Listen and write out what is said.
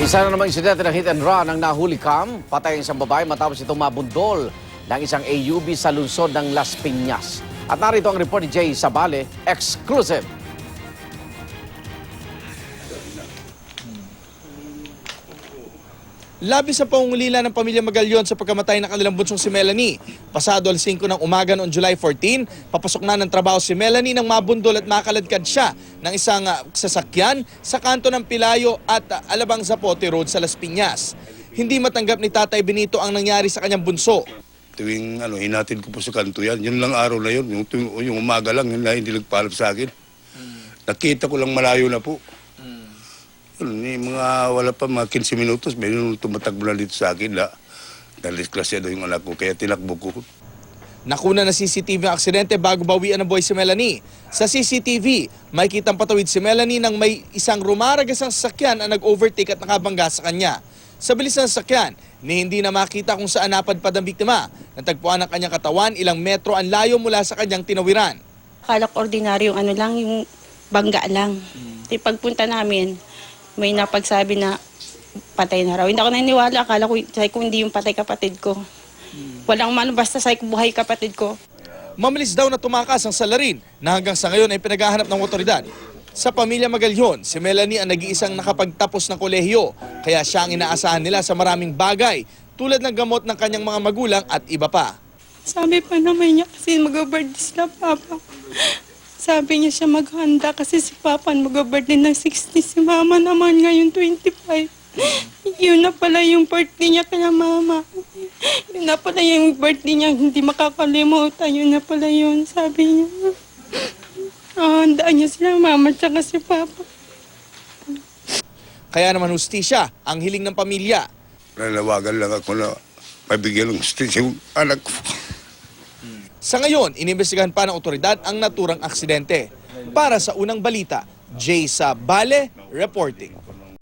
Isa na namang insidente ng hit and run ang nahuli kam. Patay ang isang babae matapos itong mabundol ng isang AUV sa lungsod ng Las Piñas. At narito ang report ni Jay Sabale, exclusive. Labis sa pangungulila ng pamilya Magalyon sa pagkamatay ng kanilang bunsong si Melanie. Pasado alas 5 ng umaga noong July 14, papasok na ng trabaho si Melanie nang mabundol at makaladkad siya ng isang sasakyan sa kanto ng Pilayo at Alabang Zapote Road sa Las Piñas. Hindi matanggap ni Tatay Benito ang nangyari sa kanyang bunso. Tuwing hinatid ko po sa kanto yan, yun lang araw na yun, yung umaga lang, yun na hindi nagpaalap sa akin. Nakita ko lang malayo na po. Wala pa mga 15 minutos, may tumatakbo na dito sa akin na naliskrasya daw yung anak ko, kaya tinakbo ko. Nakuna na CCTV ang aksidente bago bawian ng buhay si Melanie. Sa CCTV, may kitang patawid si Melanie nang may isang rumaragasang sasakyan ang nag-overtake at nakabangga sa kanya. Sa bilis ng sasakyan, ni hindi na makita kung saan napadpad ang biktima. Natagpuan ang kanyang katawan, ilang metro ang layo mula sa kanyang tinawiran. Akala ko ordinaryong lang, yung bangga lang. Pagpunta namin, may napagsabi na patay na raw. Hindi ako naniniwala. Akala ko, hindi yung patay kapatid ko. Walang man, basta buhay kapatid ko. Mabilis daw na tumakas ang salarin na hanggang sa ngayon ay pinaghahanap ng otoridad. Sa pamilya Magalyon, si Melanie ang nag-iisang nakapagtapos ng kolehiyo. Kaya siya ang inaasahan nila sa maraming bagay tulad ng gamot ng kanyang mga magulang at iba pa. Sabi pa naman niya kasi mag-birthday sila, Papa. Sabi niya siya maghanda kasi si Papa mag-birthday ng 60. Si Mama naman ngayon 25. Yun na pala yung birthday niya kaya Mama. Yun na pala yung birthday niya hindi makakalimutan. Yun na pala yun, sabi niya. Handaan niya sila Mama tsaka si Papa. Kaya naman hustisya ang hiling ng pamilya. Nanawagan lang ako na mabigyan ng hustisya yung anak ko. Sa ngayon, inimbestigahan pa ng otoridad ang naturang aksidente. Para sa unang balita, Jay Sabale reporting.